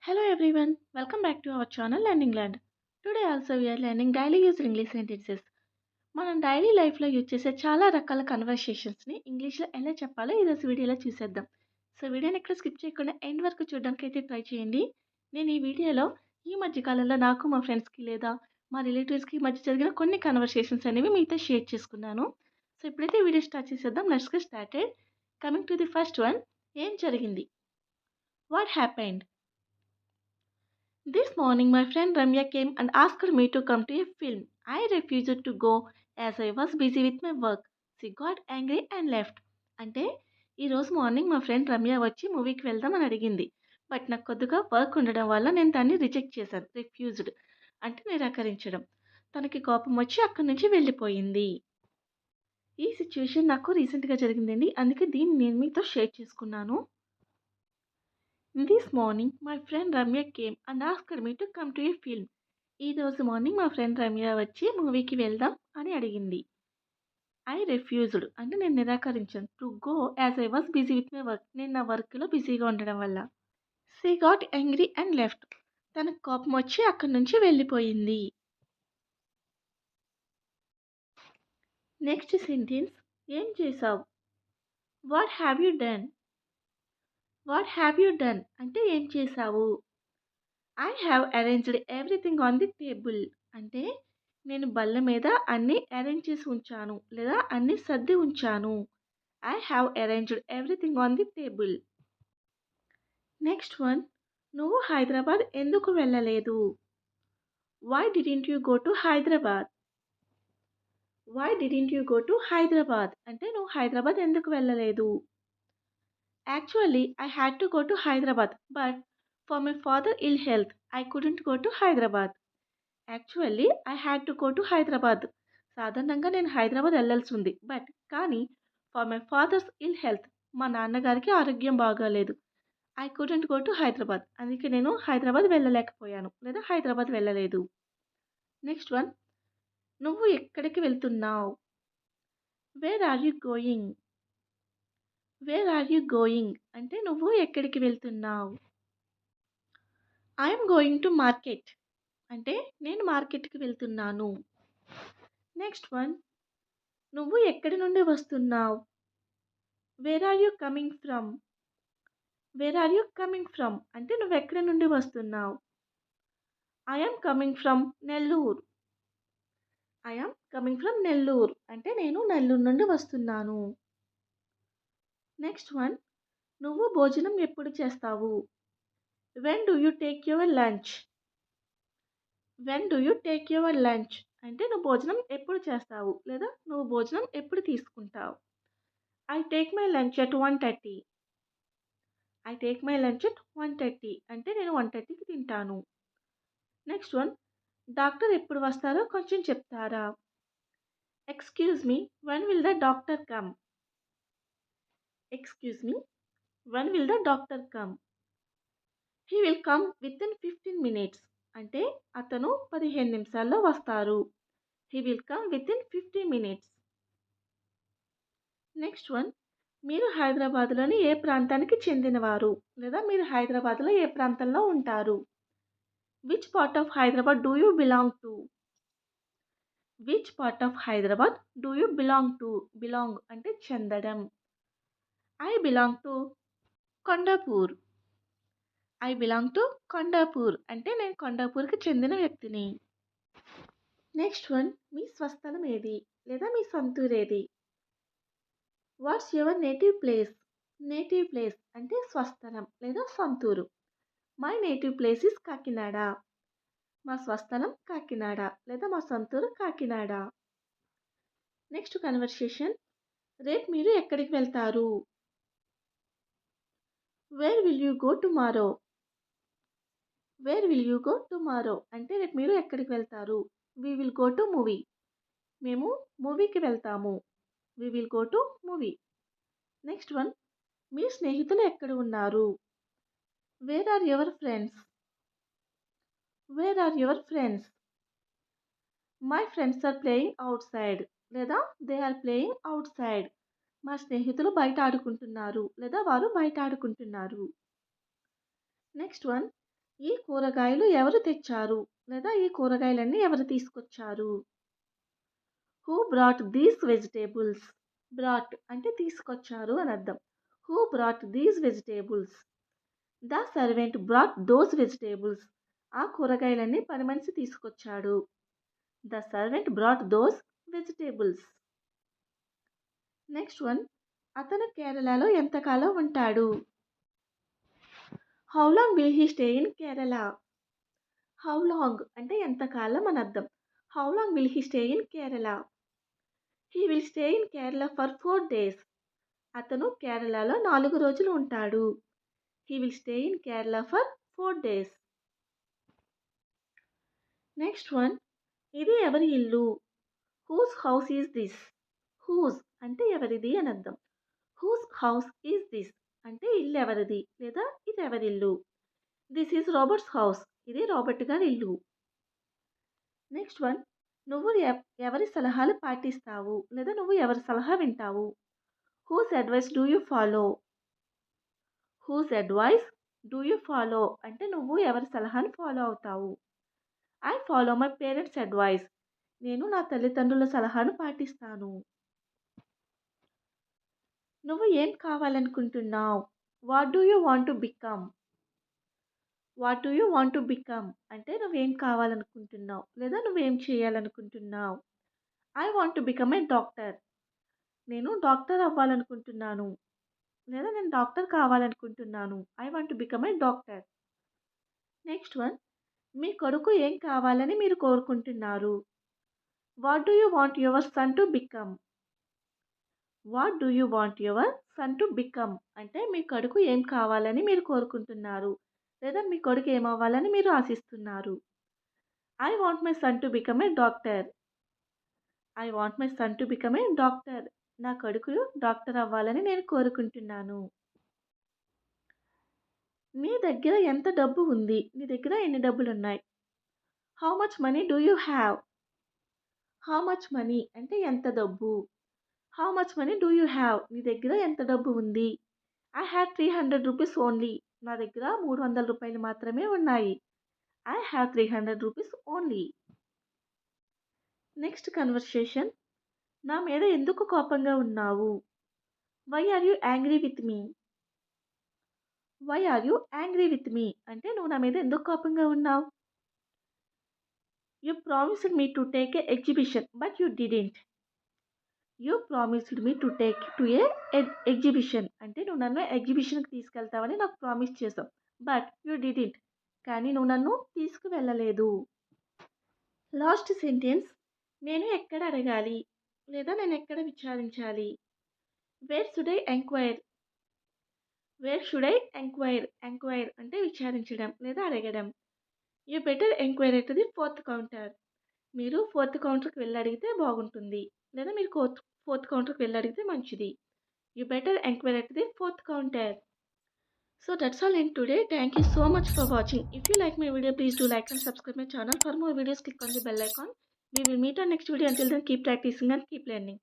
Hello everyone, welcome back to our channel Learning Land. Today also we are learning daily use English sentences. మనం daily లైఫ్లో use చేసే చాలా రకాల కన్వర్సేషన్స్ని ఇంగ్లీష్లో ఎలా చెప్పాలో ఈరోజు వీడియోలో చూసేద్దాం. సో వీడియోని ఎక్కడ స్కిప్ చేయకుండా ఎండ్ వరకు చూడడానికి అయితే ట్రై చేయండి. నేను ఈ వీడియోలో ఈ మధ్య కాలంలో నాకు మా ఫ్రెండ్స్కి లేదా మా రిలేటివ్స్కి మధ్య జరిగిన కొన్ని కన్వర్సేషన్స్ అనేవి మీతో షేర్ చేసుకున్నాను. సో ఇప్పుడైతే వీడియో స్టార్ట్ చేసేద్దాం. Let's get started. Coming to the first one. ఏం జరిగింది? What happened? This morning, my friend Ramya came and asked me to come to a film. I refused to go as I was busy with my work. She got angry and left. అంటే ఈరోజు morning మా friend Ramya వచ్చి మూవీకి వెళ్దామని అడిగింది. But నాకు కొద్దిగా work ఉండడం వల్ల నేను దాన్ని రిజెక్ట్ చేశాను. రిఫ్యూజ్డ్ అంటే నిరాకరించడం. తనకి కోపం వచ్చి అక్కడి నుంచి వెళ్ళిపోయింది. ఈ సిచ్యువేషన్ నాకు రీసెంట్గా జరిగిందండి. అందుకే దీన్ని నేను మీతో షేర్ చేసుకున్నాను. This morning, my friend Ramya came and asked me to come to a film. ఈ రోజు మార్నింగ్ మా ఫ్రెండ్ రమ్య వచ్చి మూవీకి వెళ్దాం అని అడిగింది. ఐ రిఫ్యూజ్డ్ అంటే నేను నిరాకరించాను. To go as I was busy with my work. నేను నా వర్క్లో బిజీగా ఉండడం వల్ల. She got angry and left. తనకు కోపం వచ్చి అక్కడి నుంచి వెళ్ళిపోయింది. Next sentence. ఏం చేసావు? What have you done? What have you done అంటే ఏం చేసావు? I have arranged everything on the table అంటే నేను బల్ల మీద అన్నీ అరేంజ్ చేసి ఉంచాను లేదా అన్నీ సర్ది ఉంచాను. I have arranged everything on the table. Next one. నువ్వు హైదరాబాద్ ఎందుకు వెళ్ళలేదు? Why didn't you go to Hyderabad? Why didn't you go to Hyderabad అంటే నువ్వు హైదరాబాద్ ఎందుకు వెళ్ళలేదు? Actually I had to go to Hyderabad but for my father ill health I couldn't go to Hyderabad. Actually I had to go to Hyderabad. సాధారణంగా నేను హైదరాబాద్ వెళ్ళాల్సి ఉంది. But కానీ for my father's ill health మా నాన్నగారికి ఆరోగ్యం బాగాలేదు. I couldn't go to Hyderabad. అందుకే నేను హైదరాబాద్ వెళ్ళలేకపోయాను లేదా హైదరాబాద్ వెళ్ళలేదు. Next one. నువ్వు ఎక్కడికి వెళ్తున్నావు? Where are you going? Where are you going అంటే నువ్వు ఎక్కడికి వెళ్తున్నావు? ఐఎమ్ గోయింగ్ టు మార్కెట్ అంటే నేను మార్కెట్కి వెళ్తున్నాను. Next one. నువ్వు ఎక్కడి నుండి వస్తున్నావు? Where are you coming from? Where are you coming from అంటే నువ్వు ఎక్కడి నుండి వస్తున్నావు? I'm coming from Nellore. I'm coming from Nellore అంటే నేను నెల్లూరు నుండి వస్తున్నాను. Next one. నువ్వు భోజనం ఎప్పుడు చేస్తావు? When do you take your lunch? When do you take your lunch అంటే నువ్వు భోజనం ఎప్పుడు చేస్తావు లేదా నువ్వు భోజనం ఎప్పుడు తీసుకుంటావు? I take my lunch at 1:30. I take my lunch at 1:30 అంటే నేను 1:30కి తింటాను. Next one. డాక్టర్ ఎప్పుడు వస్తారో కొంచెం చెప్తారా? Excuse me, when will the doctor come? Excuse me, when will the doctor come? He will come with in 15 minutes అంటే అతను 15 నిమిషాల్లో వస్తారు. He will come with in 50 minutes. Next one. మీరు హైదరాబాద్లోని ఏ ప్రాంతానికి చెందినవారు లేదా మీరు హైదరాబాద్లో ఏ ప్రాంతంలో ఉంటారు? Which part of Hyderabad do you belong to? Which part of Hyderabad do you belong to? Belong అంటే చెందడం. I belong to Kondapur. I belong to Kondapur అంటే నేను కొండాపూర్కి చెందిన వ్యక్తిని. Next one. మీ స్వస్థలం ఏది లేదా మీ సొంతూరు ఏది? What's your native place? Native place అంటే స్వస్థలం లేదా సొంతూరు. My native place is Kakinada. మా స్వస్థలం కాకినాడ లేదా మా సొంతూరు కాకినాడ. Next conversation. రేపు మీరు ఎక్కడికి వెళ్తారు? Where will you go tomorrow? Where will you go tomorrow అంటే రేపు మీరు ఎక్కడికి వెళ్తారు? We will go to movie. మేము మూవీకి వెళ్తాము. We will go to movie. Next one. మీ స్నేహితులు ఎక్కడ ఉన్నారు? Where are your friends? Where are your friends? My friends are playing outside లేదా they are playing outside. మా స్నేహితులు బయట ఆడుకుంటున్నారు లేదా వారు బయట ఆడుకుంటున్నారు. Next one. ఈ కూరగాయలు ఎవరు తెచ్చారు? లేదా ఈ కూరగాయలన్నీ ఎవరు తీసుకొచ్చారు? Who brought these vegetables? Brought అంటే తీసుకొచ్చారు అని అర్థం. Who brought these vegetables? The servant brought those vegetables. ఆ కూరగాయలన్నీ పని మనిషి తీసుకొచ్చాడు. The servant brought those vegetables. Next one, అతను కేరళలో ఎంతకాలం ఉంటాడు? How long will he stay in Kerala? How long అంటే ఎంతకాలం అని అర్థం. How long will he stay in Kerala? He will stay in Kerala for 4 days. అతను కేరళలో 4 రోజులు ఉంటాడు. He will stay in Kerala for 4 days. Next one, ఇది ఎవరి ఇల్లు? Whose house is this? Whose అంటే ఎవరిది అని అర్థం. హూస్ హౌస్ ఈజ్ దిస్ అంటే ఇల్లు ఎవరిది లేదా ఇది ఎవరిల్లు. This is Robert's house. ఇది రాబర్ట్ గారి ఇల్లు. నెక్స్ట్ వన్, నువ్వు ఎవరి సలహాలు పాటిస్తావు లేదా నువ్వు ఎవరి సలహా వింటావు? Whose advice do you follow? Whose advice do you follow అంటే నువ్వు ఎవరి సలహాను ఫాలో అవుతావు. I follow my parents advice. నేను నా తల్లిదండ్రుల సలహాను పాటిస్తాను. నువ్వు ఏం కావాలనుకుంటున్నావు? What do you want to become? What do you want to become అంటే నువ్వేం కావాలనుకుంటున్నావు లేదా నువ్వేం చేయాలనుకుంటున్నావు. I want to become a doctor. నేను డాక్టర్ అవ్వాలనుకుంటున్నాను లేదా నేను డాక్టర్ కావాలనుకుంటున్నాను. I want to become a doctor. Next one, మీ కొడుకు ఏం కావాలని మీరు కోరుకుంటున్నారు? What do you want your son to become? What do you want your son to become అంటే మీ కొడుకు ఏం కావాలని మీరు కోరుకుంటున్నారు లేదా మీ కొడుకు ఏమవ్వాలని మీరు ఆశిస్తున్నారు. I want my son to become a doctor. I want my son to become a doctor. నా కొడుకు డాక్టర్ అవ్వాలని నేను కోరుకుంటున్నాను. నీ దగ్గర ఎంత డబ్బు ఉంది? నీ దగ్గర ఎన్ని డబ్బులు ఉన్నాయి? How much money do you have? How much money అంటే ఎంత డబ్బు. How much money do you have నీ దగ్గర ఎంత డబ్బు ఉంది. I have 300 rupees only. నా దగ్గర 300 రూపాయలు మాత్రమే ఉన్నాయి. I have 300 rupees only. Next conversation, నా మీద ఎందుకు కోపంగా ఉన్నావు? Why are you angry with me? Why are you angry with me అంటే నువ్వు నా మీద ఎందుకు కోపంగా ఉన్నావు. You promised me to take a exhibition but you didn't. You promised me to take to A exhibition అంటే నువ్వు నన్ను ఎగ్జిబిషన్కి తీసుకెళ్తావని నాకు ప్రామిస్ చేసావు. బట్ యూ డిడెంట్ కానీ నువ్వు నన్ను తీసుకువెళ్ళలేదు. లాస్ట్ సెంటెన్స్, నేను ఎక్కడ అడగాలి లేదా నేను ఎక్కడ విచారించాలి? Where should I enquire? Where should I enquire? Enquire అంటే విచారించడం లేదా అడగడం. You better enquire at the 4th counter. మీరు 4th కౌంటర్కి వెళ్ళి అడిగితే బాగుంటుంది లేదా మీరు 4th కౌంటర్కి వెళ్ళి అడిగితే మంచిది. You better enquire at the 4th counter. So that's all in today. Thank you so much for watching. If you like my video, please do like and subscribe my channel. For more videos, click on the bell icon. We will meet on next video. Until then, keep practicing and keep learning.